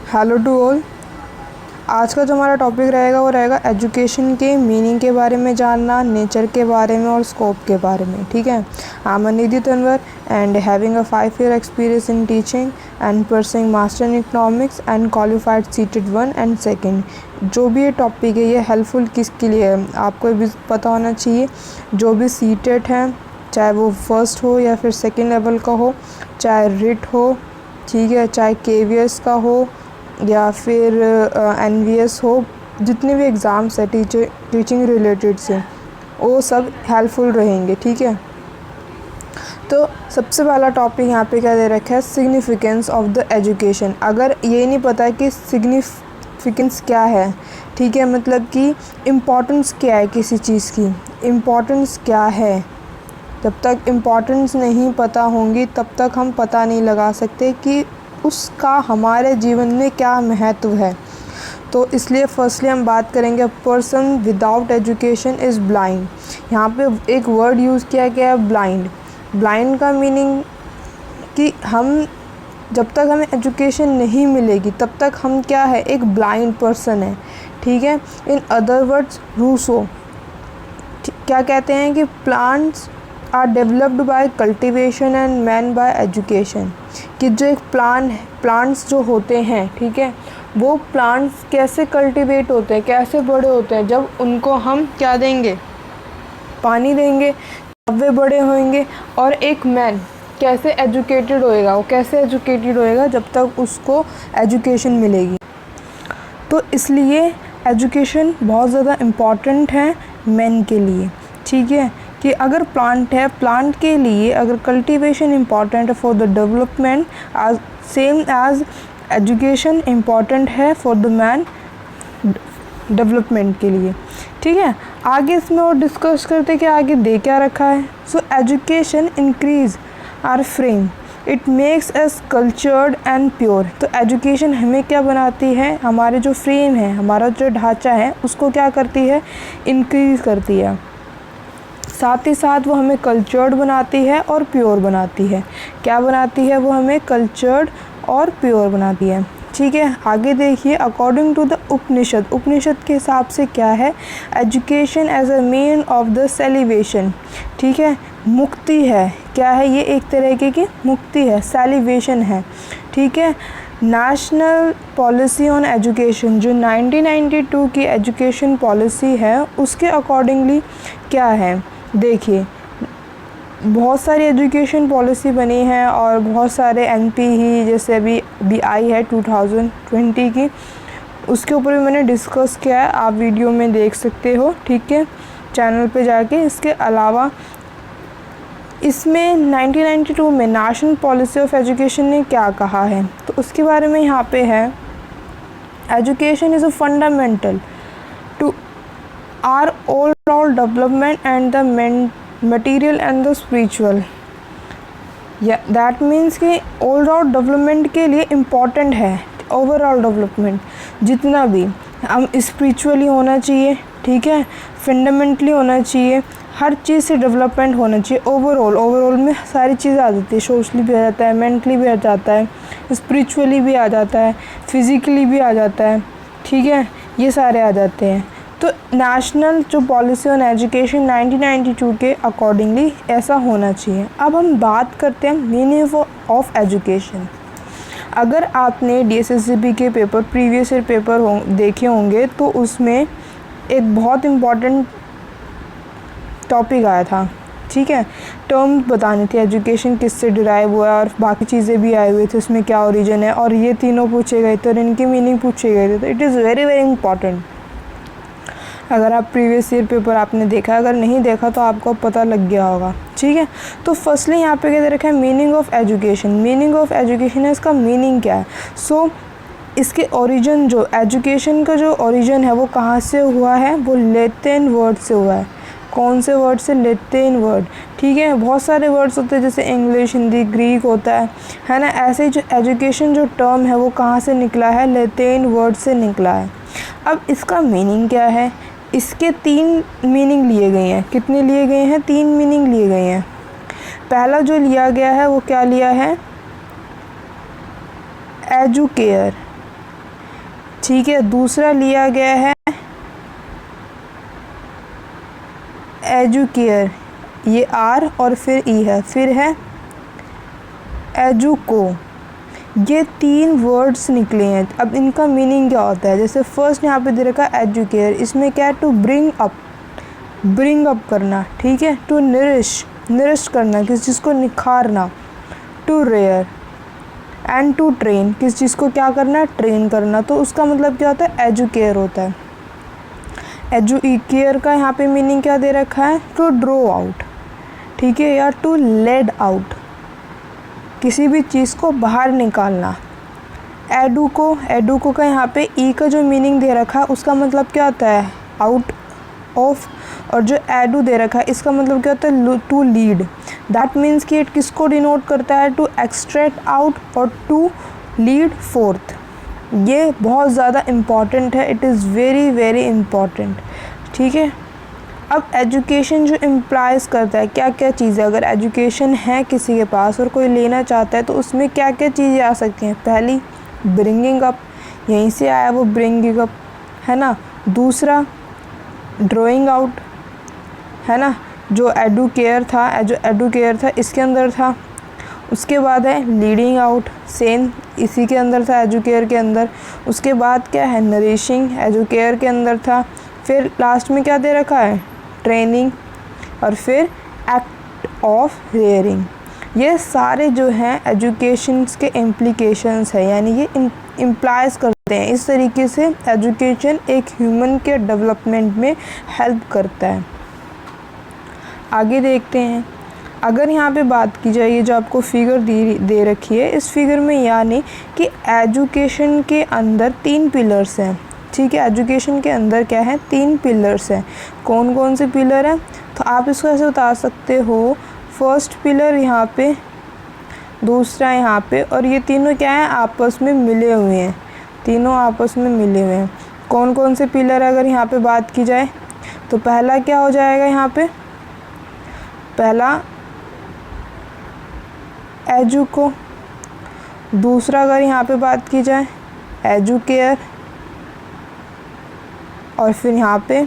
Hello to all. आज का जो हमारा टॉपिक रहेगा वो रहेगा एजुकेशन के मीनिंग के बारे में जानना, नेचर के बारे में और स्कोप के बारे में। ठीक है, I am Nidhi Tanwar and having a 5 year experience in teaching and pursuing master in economics and qualified seated 1 and 2। जो भी ये टॉपिक है ये हेल्पफुल किसके लिए है आपको भी पता होना चाहिए। जो भी सीटेड है, चाहे वो फर्स्ट हो या फिर सेकेंड लेवल का हो, चाहे रिट हो, ठीक है, चाहे KVS का हो या फिर NVS हो, जितने भी एग्ज़ाम्स है टीचिंग रिलेटेड से वो सब हेल्पफुल रहेंगे। ठीक है, तो सबसे पहला टॉपिक यहाँ पे क्या दे रखा है, सिग्निफिकेंस ऑफ द एजुकेशन। अगर ये नहीं पता है कि सिग्निफिकेंस क्या है, ठीक है, मतलब कि इम्पोर्टेंस क्या है किसी चीज़ की, इम्पोर्टेंस क्या है, जब तक इम्पोर्टेंस नहीं पता होंगी तब तक हम पता नहीं लगा सकते कि उसका हमारे जीवन में क्या महत्व है। तो इसलिए फर्स्टली हम बात करेंगे person without education is blind. यहाँ पे एक वर्ड यूज़ किया गया है ब्लाइंड। ब्लाइंड का मीनिंग कि हम जब तक हमें एजुकेशन नहीं मिलेगी तब तक हम क्या है, एक ब्लाइंड पर्सन है। ठीक है, इन अदर वर्ड्स रूसो क्या कहते हैं कि plants are developed by cultivation and man by education. कि जो एक प्लांट्स जो होते हैं, ठीक है, वो प्लांट्स कैसे कल्टीवेट होते हैं, कैसे बड़े होते हैं, जब उनको हम क्या देंगे, पानी देंगे, तब वे बड़े होंगे। और एक मैन कैसे एजुकेटेड होएगा, वो कैसे एजुकेटेड होएगा, जब तक उसको एजुकेशन मिलेगी। तो इसलिए एजुकेशन बहुत ज़्यादा इम्पॉर्टेंट है मैन के लिए। ठीक है, कि अगर प्लांट है, प्लांट के लिए अगर कल्टीवेशन इम्पॉर्टेंट है फॉर द डेवलपमेंट, आज सेम एज एजुकेशन इम्पॉर्टेंट है फॉर द मैन डेवलपमेंट के लिए। ठीक है, आगे इसमें और डिस्कस करते कि आगे दे क्या रखा है। So education increase our frame, it makes us cultured and pure. तो एजुकेशन हमें क्या बनाती है, हमारे जो फ्रेम है, हमारा जो ढांचा है, उसको क्या करती है, इंक्रीज़ करती है। साथ ही साथ वो हमें कल्चर्ड बनाती है और प्योर बनाती है। क्या बनाती है, वो हमें कल्चर्ड और प्योर बनाती है। ठीक है, आगे देखिए, अकॉर्डिंग टू द उपनिषद के हिसाब से क्या है, education as a mean of the salvation. ठीक है, मुक्ति है, क्या है ये, एक तरीके की मुक्ति है, सेलिवेशन है। ठीक है, नेशनल पॉलिसी ऑन एजुकेशन जो 1992 की एजुकेशन पॉलिसी है, उसके अकॉर्डिंगली क्या है, देखिए बहुत सारी एजुकेशन पॉलिसी बनी है और बहुत सारे MP ही जैसे अभी आई है 2020 की, उसके ऊपर भी मैंने डिस्कस किया है, आप वीडियो में देख सकते हो। ठीक है, चैनल पे जाके। इसके अलावा इसमें 1992 में नेशनल पॉलिसी ऑफ एजुकेशन ने क्या कहा है, तो उसके बारे में यहाँ पे है, education is a fundamental to our overall development and the material and the spiritual. या दैट मीन्स कि ओवरऑल डेवलपमेंट के लिए इम्पॉर्टेंट है, ओवरऑल डेवलपमेंट जितना भी, हम स्पिरिचुअली होना चाहिए, ठीक है, फंडामेंटली होना चाहिए, हर चीज़ से डेवलपमेंट होना चाहिए। ओवरऑल में सारी चीज़ें आ जाती है, सोशली भी आ जाता है, मेंटली भी आ जाता है, स्पिरिचुअली भी आ जाता है, फिज़िकली भी आ जाता है। ठीक है, ये सारे आ जाते हैं। तो नेशनल जो पॉलिसी ऑन एजुकेशन 1992 के अकॉर्डिंगली ऐसा होना चाहिए। अब हम बात करते हैं मीनिंग ऑफ एजुकेशन। अगर आपने DSSCB के पेपर, प्रीवियस ईयर पेपर देखे होंगे, तो उसमें एक बहुत इम्पॉर्टेंट टॉपिक आया था। ठीक है, टर्म बतानी थी, एजुकेशन किससे डिराइव हुआ है और बाकी चीज़ें भी आई हुई थी, उसमें क्या ओरिजिन है, और ये तीनों पूछे गए थे और इनकी मीनिंग पूछे गए थे। तो it is very very important. अगर आप प्रीवियस ईयर पेपर आपने देखा, अगर नहीं देखा तो आपको पता लग गया होगा। ठीक है, तो फर्स्टली यहाँ पे क्या दे रखा है, meaning of education. Meaning of education है, इसका मीनिंग क्या है। सो इसके ओरिजिन, जो एजुकेशन का जो ओरिजिन है वो कहाँ से हुआ है, वो लैटिन वर्ड से हुआ है। कौन से वर्ड से, लैटिन वर्ड। ठीक है, बहुत सारे वर्ड्स होते हैं जैसे इंग्लिश, हिंदी, ग्रीक होता है ना। ऐसे ही जो एजुकेशन जो टर्म है वो कहाँ से निकला है, लैटिन वर्ड से निकला है। अब इसका मीनिंग क्या है, इसके 3 मीनिंग लिए गए हैं। कितने लिए गए हैं, 3 मीनिंग लिए गए हैं। पहला जो लिया गया है वो क्या लिया है, एजुकेयर। ठीक है। दूसरा लिया गया है एजुकेयर, ये आर और फिर ई है, फिर है एजुको। ये 3 वर्ड्स निकले हैं। अब इनका मीनिंग क्या होता है? जैसे फर्स्ट यहाँ पे दे रखा है एजुकेयर, इसमें क्या है? टू ब्रिंग अप करना, ठीक है। टू नरिश करना, किसी चीज़ को निखारना। To rear and to train, किस चीज़ को क्या करना है? ट्रेन करना। तो उसका मतलब क्या होता है? एजुकेयर होता है। एजुकेयर का यहाँ पे मीनिंग क्या दे रखा है? टू ड्रो आउट, ठीक है, या टू लेड आउट, किसी भी चीज़ को बाहर निकालना। एडुको का यहाँ पे ई का जो मीनिंग दे रखा है उसका मतलब क्या होता है? Out of. और जो एडू दे रखा है इसका मतलब क्या होता है? To lead. दैट मीन्स कि इट किसको डिनोट करता है? टू एक्सट्रैक्ट आउट और टू लीड फोर्थ। ये बहुत ज़्यादा इम्पॉर्टेंट है, it is very very important, ठीक है। अब एजुकेशन जो इम्प्लाइज़ करता है क्या क्या चीज़ें, अगर एजुकेशन है किसी के पास और कोई लेना चाहता है तो उसमें क्या क्या चीज़ें आ सकती हैं? पहली ब्रिंगिंग अप, यहीं से आया वो ब्रिंगिंग अप, है ना। दूसरा ड्राइंग आउट, है ना, जो एडुकेयर था इसके अंदर था। उसके बाद है लीडिंग आउट, सेम इसी के अंदर था, एजुकेयर के अंदर। उसके बाद क्या है? नरिशिंग, एजुकेयर के अंदर था। फिर लास्ट में क्या दे रखा है? ट्रेनिंग, और फिर एक्ट ऑफ रेयरिंग। ये सारे जो हैं एजुकेशंस के इम्प्लीकेशंस है, यानी ये इम्प्लाइज करते हैं। इस तरीके से एजुकेशन एक ह्यूमन के डेवलपमेंट में हेल्प करता है। आगे देखते हैं। अगर यहाँ पे बात की जाए, ये जो आपको फिगर दे रखी है, इस फिगर में यानी कि एजुकेशन के अंदर 3 पिलर्स हैं, ठीक है। एजुकेशन के अंदर क्या है? 3 पिलर्स हैं। कौन कौन से पिलर हैं? तो आप इसको ऐसे बता सकते हो, फर्स्ट पिलर यहाँ पे, दूसरा यहाँ पे, और ये तीनों क्या है? आपस में मिले हुए हैं, तीनों आपस में मिले हुए हैं। कौन कौन से पिलर अगर यहाँ पे बात की जाए तो पहला क्या हो जाएगा? यहाँ पे पहला एजुको, दूसरा अगर यहाँ पे बात की जाए एजुकेयर, और फिर यहाँ पे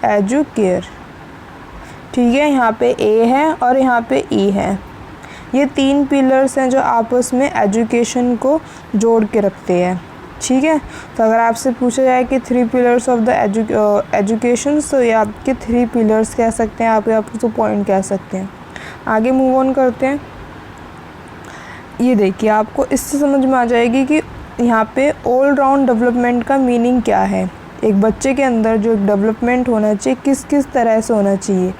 एजुकेयर, ठीक है। यहाँ पे ए है और यहाँ पे ई है। ये 3 पिलर्स हैं जो आपस में एजुकेशन को जोड़ के रखते हैं, ठीक है। तो अगर आपसे पूछा जाए कि 3 पिलर्स ऑफ द एजुकेशन, तो ये आपके 3 पिलर्स कह सकते हैं, आप उसको पॉइंट कह सकते हैं। आगे मूव ऑन करते हैं। ये देखिए, आपको इससे समझ में आ जाएगी कि यहाँ पे ऑल राउंड डेवलपमेंट का मीनिंग क्या है। एक बच्चे के अंदर जो डेवलपमेंट होना चाहिए किस किस तरह से होना चाहिए,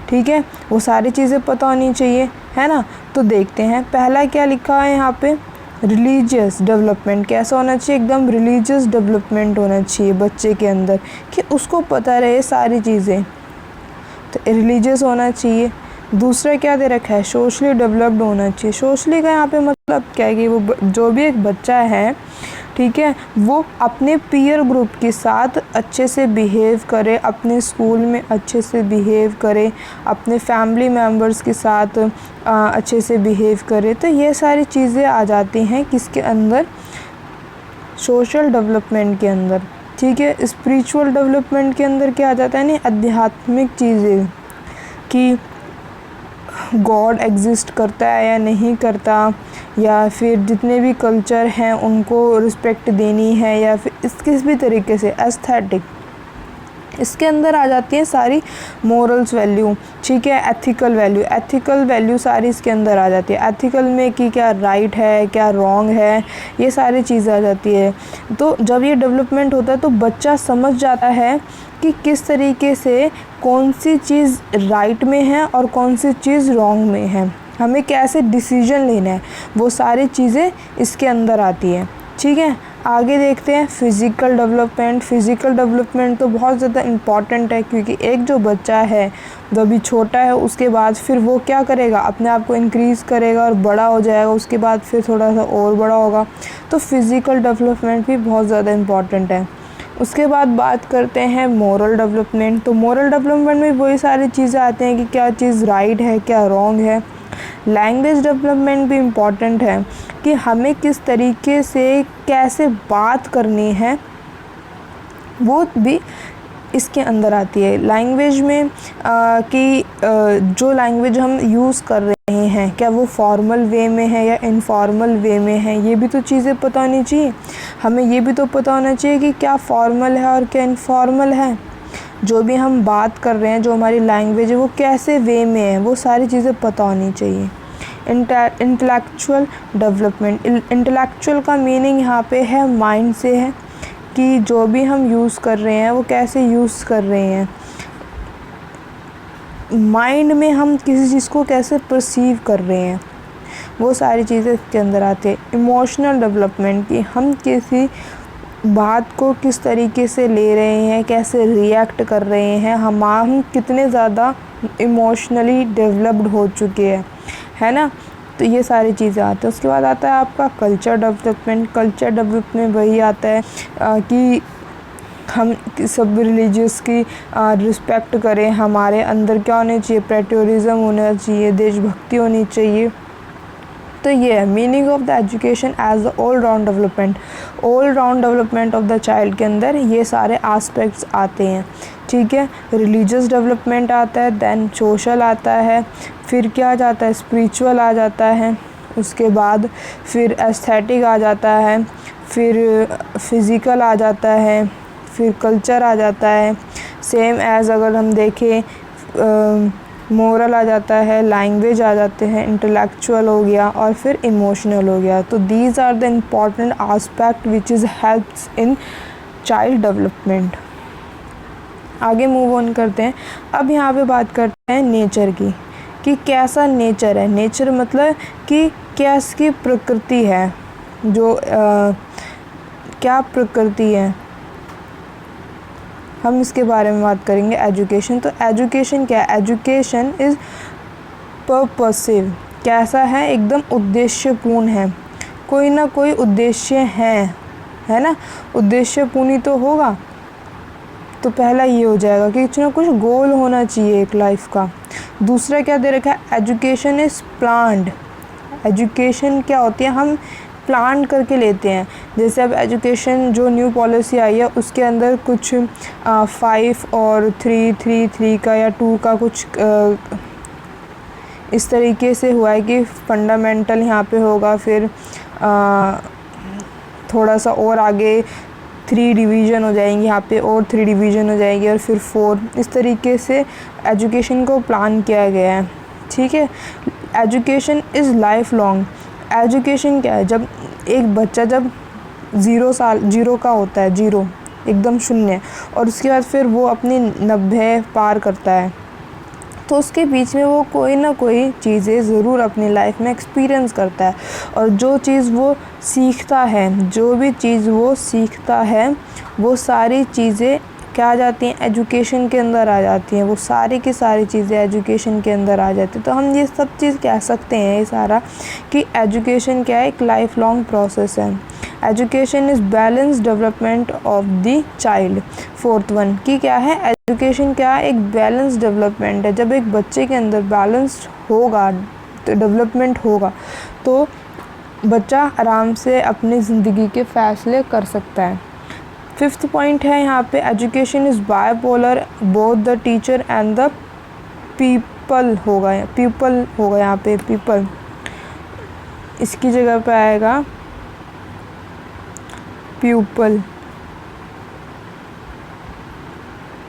ठीक है, वो सारी चीज़ें पता होनी चाहिए, है ना। तो देखते हैं, पहला क्या लिखा है यहाँ पे? Religious development. कैसा होना चाहिए? एकदम रिलीजियस डेवलपमेंट होना चाहिए बच्चे के अंदर, कि उसको पता रहे सारी चीज़ें, तो रिलीजियस होना चाहिए। दूसरा क्या दे रखा है? सोशली डेवलप्ड होना चाहिए। सोशली का यहाँ पे मतलब क्या है कि वो जो भी एक बच्चा है, ठीक है, वो अपने पीयर ग्रुप के साथ अच्छे से बिहेव करे, अपने स्कूल में अच्छे से बिहेव करे, अपने फैमिली मेम्बर्स के साथ अच्छे से बिहेव करे। तो ये सारी चीज़ें आ जाती हैं किसके अंदर? सोशल डेवलपमेंट के अंदर, ठीक है। स्पिरिचुअल डेवलपमेंट के अंदर क्या आ जाता है? नहीं, आध्यात्मिक चीज़ें, कि गॉड एग्जिस्ट करता है या नहीं करता, या फिर जितने भी कल्चर हैं उनको रिस्पेक्ट देनी है, या फिर इस किस भी तरीके से एस्थेटिक, इसके अंदर आ जाती हैं सारी मोरल्स वैल्यू, ठीक है। एथिकल वैल्यू सारी इसके अंदर आ जाती है। एथिकल में कि क्या राइट है, क्या रॉन्ग है, ये सारी चीज़ें आ जाती है। तो जब ये डेवलपमेंट होता है तो बच्चा समझ जाता है कि किस तरीके से कौन सी चीज़ राइट में है और कौन सी चीज़ रॉन्ग में है, हमें कैसे डिसीजन लेना है, वो सारी चीज़ें इसके अंदर आती हैं, ठीक है। आगे देखते हैं फिज़िकल डेवलपमेंट तो बहुत ज़्यादा इम्पॉर्टेंट है, क्योंकि एक जो बच्चा है वो अभी छोटा है, उसके बाद फिर वो क्या करेगा? अपने आप को इंक्रीज़ करेगा और बड़ा हो जाएगा, उसके बाद फिर थोड़ा सा और बड़ा होगा। तो फिज़िकल डेवलपमेंट भी बहुत ज़्यादा इम्पॉर्टेंट है। उसके बाद बात करते हैं मोरल डेवलपमेंट। तो मोरल डेवलपमेंट में वही सारी चीज़ें आती हैं कि क्या चीज़ राइट है, क्या रॉन्ग है। लैंग्वेज डेवलपमेंट भी इम्पॉर्टेंट है। कि हमें किस तरीके से कैसे बात करनी है, वो भी इसके अंदर आती है। लैंग्वेज में कि जो लैंग्वेज हम यूज़ कर रहे हैं क्या वो फॉर्मल वे में है या इनफॉर्मल वे में है, ये भी तो चीज़ें पता होनी चाहिए। हमें ये भी तो पता होना चाहिए कि क्या फॉर्मल है और क्या इनफॉर्मल है। जो भी हम बात कर रहे हैं, जो हमारी लैंग्वेज है, वो कैसे वे में है, वो सारी चीज़ें पता होनी चाहिए। इंटेलेक्चुअल डेवलपमेंट, इंटेलेक्चुअल का मीनिंग यहाँ पे है माइंड से है, कि जो भी हम यूज़ कर रहे हैं वो कैसे यूज़ कर रहे हैं, माइंड में हम किसी चीज़ को कैसे परसीव कर रहे हैं, वो सारी चीज़ें इसके अंदर आते हैं। इमोशनल डेवलपमेंट, कि हम किसी बात को किस तरीके से ले रहे हैं, कैसे रिएक्ट कर रहे हैं, हम कितने ज़्यादा इमोशनली डेवलप्ड हो चुके हैं, है ना। तो ये सारी चीज़ें आती हैं। उसके बाद आता है आपका कल्चर डेवलपमेंट। कल्चर डेवलपमेंट वही आता है कि हम सब रिलीजियस की रिस्पेक्ट करें, हमारे अंदर क्या होना चाहिए, पैट्रियटिज्म होना चाहिए, देशभक्ति होनी चाहिए। तो ये है meaning of the education as the all round development. All round development of the child के अंदर ये सारे आस्पेक्ट्स आते हैं, ठीक है। रिलीजियस डेवलपमेंट आता है, देन सोशल आता है, फिर क्या आ जाता है, स्पिरिचुअल आ जाता है, उसके बाद फिर एस्थेटिक आ जाता है, फिर फिज़िकल आ जाता है, फिर कल्चर आ जाता है। सेम एज़ अगर हम देखें मोरल आ जाता है, लैंग्वेज आ जाते हैं, इंटेलेक्चुअल हो गया और फिर इमोशनल हो गया। तो these are the important aspect which is helps in child development. आगे मूव ऑन करते हैं। अब यहाँ पे बात करते हैं नेचर की, कि कैसा नेचर है। नेचर मतलब कि क्या इसकी प्रकृति है, जो क्या प्रकृति है, हम इसके बारे में बात करेंगे। एजुकेशन, तो एजुकेशन क्या है, एजुकेशन इज़ पर्पसिव, कैसा है, एकदम उद्देश्यपूर्ण है, कोई ना कोई उद्देश्य है ना, उद्देश्यपूर्ण ही तो होगा। तो पहला ये हो जाएगा कि कुछ ना कुछ गोल होना चाहिए एक लाइफ का। दूसरा क्या दे रखा है, एजुकेशन इज़ प्लान्ड। एजुकेशन क्या होती है, हम प्लान करके लेते हैं। जैसे अब एजुकेशन जो न्यू पॉलिसी आई है उसके अंदर कुछ 5 और 3 का या 2 का कुछ इस तरीके से हुआ है कि फंडामेंटल यहाँ पे होगा, फिर थोड़ा सा और आगे 3 डिवीज़न हो जाएंगी, यहाँ पे और 3 डिवीज़न हो जाएगी और फिर 4। इस तरीके से एजुकेशन को प्लान किया गया है, ठीक है। Education is life long. Education क्या है, जब एक बच्चा जब 0 का होता है, 0 एकदम शून्य, और उसके बाद फिर वो अपनी 90 पार करता है, तो उसके बीच में वो कोई ना कोई चीज़ें ज़रूर अपनी लाइफ में एक्सपीरियंस करता है। और जो चीज़ वो सीखता है, जो भी चीज़ वो सीखता है, वो सारी चीज़ें क्या आ जाती हैं, एजुकेशन के अंदर आ जाती हैं। वो सारी की सारी चीज़ें एजुकेशन के अंदर आ जाती हैं। तो हम ये सब चीज़ कह सकते हैं ये सारा कि एजुकेशन क्या है, एक लाइफ लॉन्ग प्रोसेस है। Education is balance development of the child. 4th one कि क्या है, एजुकेशन क्या है, एक बैलेंस डेवलपमेंट है। जब एक बच्चे के अंदर बैलेंस होगा, तो डेवलपमेंट होगा, तो बच्चा आराम से अपनी ज़िंदगी के फ़ैसले कर सकता है। 5th पॉइंट है यहाँ पे, education is bipolar, both the teacher and the people होगा, यहाँ पे पीपल, इसकी जगह पे आएगा प्यूपल।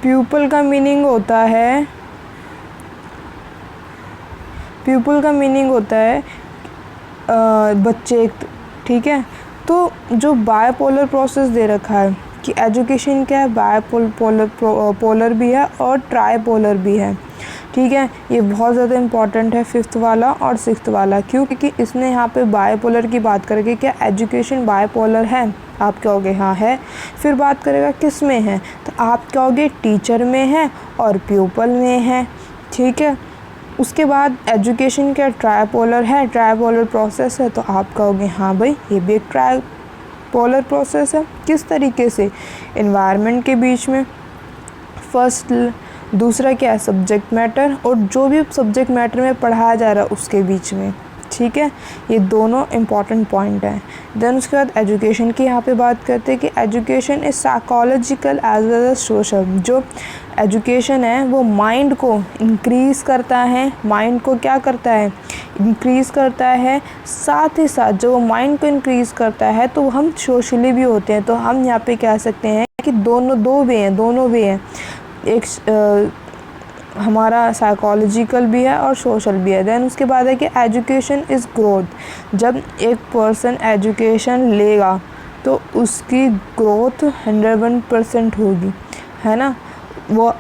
प्यूपल का मीनिंग होता है, प्यूपल का मीनिंग होता है बच्चे, ठीक है। तो जो बायपोलर प्रोसेस दे रखा है कि एजुकेशन क्या है, पोलर भी है और ट्राईपोलर भी है, ठीक है। ये बहुत ज़्यादा इम्पॉर्टेंट है 5th वाला और 6th वाला। क्यों? क्योंकि इसने यहाँ पे बायपोलर की बात करके, क्या एजुकेशन बायपोलर है, आप कहोगे हाँ है। फिर बात करेगा किस में है, तो आप कहोगे टीचर में है और प्यूपल में है, ठीक है। उसके बाद एजुकेशन क्या ट्राईपोलर है, ट्राईपोलर प्रोसेस है, तो आप कहोगे हाँ भाई ये भी एक ट्राईपोलर प्रोसेस है। किस तरीके से, एनवायरनमेंट के बीच में फर्स्ट, दूसरा क्या है सब्जेक्ट मैटर, और जो भी सब्जेक्ट मैटर में पढ़ाया जा रहा है उसके बीच में, ठीक है, ये दोनों इम्पॉर्टेंट पॉइंट हैं। देन उसके बाद एजुकेशन की यहाँ पे बात करते हैं कि education is psychological as well as social. जो एजुकेशन है वो माइंड को इंक्रीज़ करता है, माइंड को क्या करता है, इंक्रीज़ करता है। साथ ही साथ जब वो माइंड को इंक्रीज़ करता है तो हम सोशली भी होते हैं। तो हम यहाँ पे कह सकते हैं कि दोनों वे हैं। एक हमारा साइकोलॉजिकल भी है और सोशल भी है। देन उसके बाद है कि एजुकेशन इज़ ग्रोथ। जब एक पर्सन एजुकेशन लेगा तो उसकी ग्रोथ 101% होगी, है ना। वो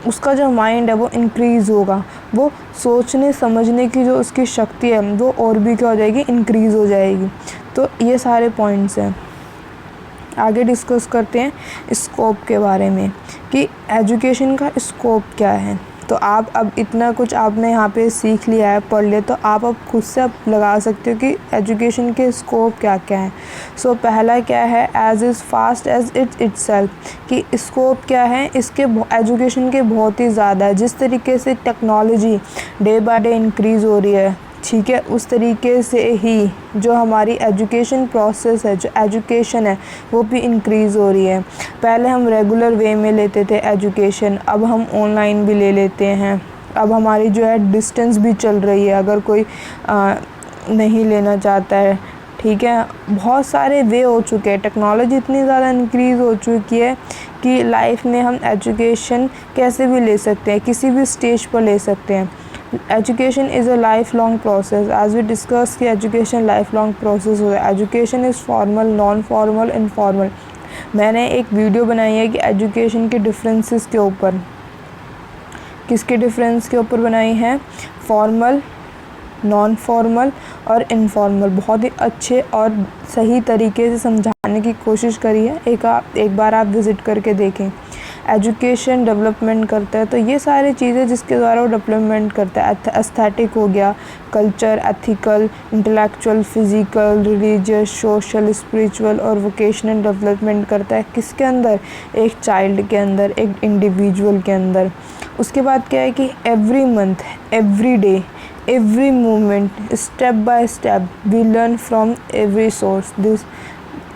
उसका जो माइंड है वो इंक्रीज़ होगा, वो सोचने समझने की जो उसकी शक्ति है वो और भी क्या हो जाएगी, इंक्रीज़ हो जाएगी। तो ये सारे पॉइंट्स हैं। आगे डिस्कस करते हैं स्कोप के बारे में कि एजुकेशन का स्कोप क्या है। तो आप अब इतना कुछ आपने यहाँ पे सीख लिया है, पढ़ लिया, तो आप अब खुद से अब लगा सकते हो कि एजुकेशन के स्कोप क्या क्या है। सो पहला क्या है, as is fast as it itself, कि स्कोप क्या है, इसके एजुकेशन के बहुत ही ज़्यादा है। जिस तरीके से technology day by day increase हो रही है, ठीक है, उस तरीके से ही जो हमारी एजुकेशन प्रोसेस है, जो एजुकेशन है वो भी इंक्रीज़ हो रही है। पहले हम रेगुलर वे में लेते थे एजुकेशन, अब हम ऑनलाइन भी ले लेते हैं। अब हमारी जो है डिस्टेंस भी चल रही है, अगर कोई नहीं लेना चाहता है, ठीक है। बहुत सारे वे हो चुके हैं, टेक्नोलॉजी इतनी ज़्यादा इंक्रीज़ हो चुकी है कि लाइफ में हम एजुकेशन कैसे भी ले सकते हैं, किसी भी स्टेज पर ले सकते हैं। Education is a life long process. As we discuss कि एजुकेशन लाइफ लॉन्ग प्रोसेस हो है। Education is formal, non formal, informal. मैंने एक वीडियो बनाई है कि एजुकेशन के डिफरेंसेस के ऊपर, किसके डिफरेंस के ऊपर बनाई है, फॉर्मल, नॉन फॉर्मल और इनफॉर्मल। बहुत ही अच्छे और सही तरीके से समझाने की कोशिश करी है। एक बार आप विज़िट करके देखें। एजुकेशन डेवलपमेंट करता है, तो ये सारी चीज़ें जिसके द्वारा वो डेवलपमेंट करता है। एस्थेटिक हो गया, culture, ethical, intellectual, physical, religious, social, spiritual और वोकेशनल डेवलपमेंट करता है। किसके अंदर, एक चाइल्ड के अंदर, एक इंडिविजुअल के अंदर। उसके बाद क्या है कि every month, every day, every moment, step by step we learn from every source. This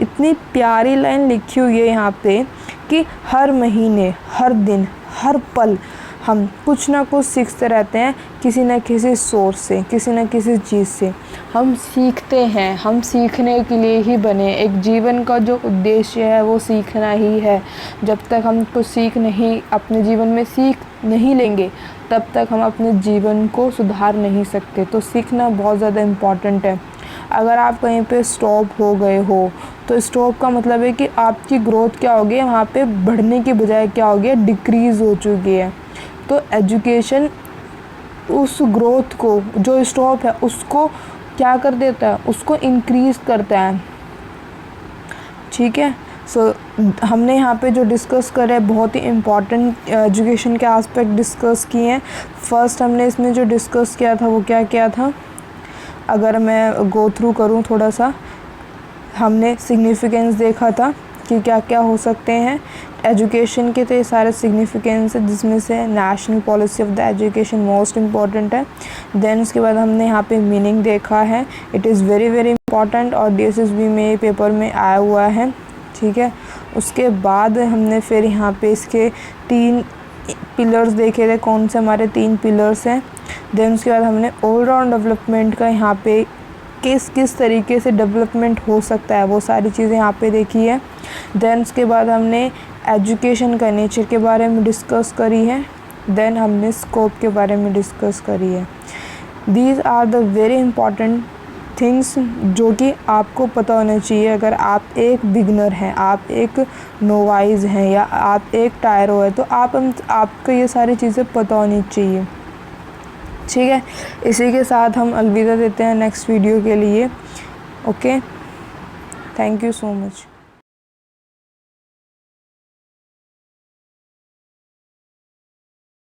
इतनी प्यारी लाइन लिखी हुई है यहाँ पे कि हर महीने, हर दिन, हर पल हम कुछ ना कुछ सीखते रहते हैं, किसी न किसी सोर्स से, किसी न किसी चीज़ से हम सीखते हैं। हम सीखने के लिए ही बने। एक जीवन का जो उद्देश्य है वो सीखना ही है। जब तक हम कुछ अपने जीवन में सीख नहीं लेंगे, तब तक हम अपने जीवन को सुधार नहीं सकते। तो सीखना बहुत ज़्यादा इम्पॉर्टेंट है। अगर आप कहीं पे स्टॉप हो गए हो, तो स्टॉप का मतलब है कि आपकी ग्रोथ क्या हो गई है, वहाँ पे बढ़ने की बजाय क्या हो गया, डिक्रीज़ हो चुकी है। तो एजुकेशन उस ग्रोथ को, जो स्टॉप है उसको क्या कर देता है, उसको इंक्रीज़ करता है, ठीक है। सो हमने यहाँ पे जो डिस्कस करे बहुत ही इम्पॉर्टेंट एजुकेशन के एस्पेक्ट डिस्कस किए हैं। फर्स्ट हमने इसमें जो डिस्कस किया था वो क्या था, अगर मैं गो थ्रू करूँ थोड़ा सा, हमने सिग्निफिकेंस देखा था कि क्या क्या हो सकते हैं एजुकेशन के। तो ये सारे सिग्निफिकेंस है, जिसमें से national policy of the education most important है। देन उसके बाद हमने यहाँ पे मीनिंग देखा है, it is very very important और DSSB में पेपर में आया हुआ है, ठीक है। उसके बाद हमने फिर यहाँ पे इसके 3 पिलर्स देखे थे, कौन से हमारे 3 पिलर्स हैं। देन उसके बाद हमने ऑलराउंड डेवलपमेंट का यहाँ पे किस तरीके से डेवलपमेंट हो सकता है वो सारी चीज़ें यहाँ पे देखी है। देन उसके बाद हमने एजुकेशन का नेचर के बारे में डिस्कस करी है। देन हमने स्कोप के बारे में डिस्कस करी है। These are the very important things जो कि आपको पता होना चाहिए। अगर आप एक बिगनर हैं, आप एक नोवाइज़ हैं या आप एक टायरो है, तो आपको ये सारी चीज़ें पता होनी चाहिए, ठीक है। इसी के साथ हम अलविदा देते हैं नेक्स्ट वीडियो के लिए। Okay, thank you so much.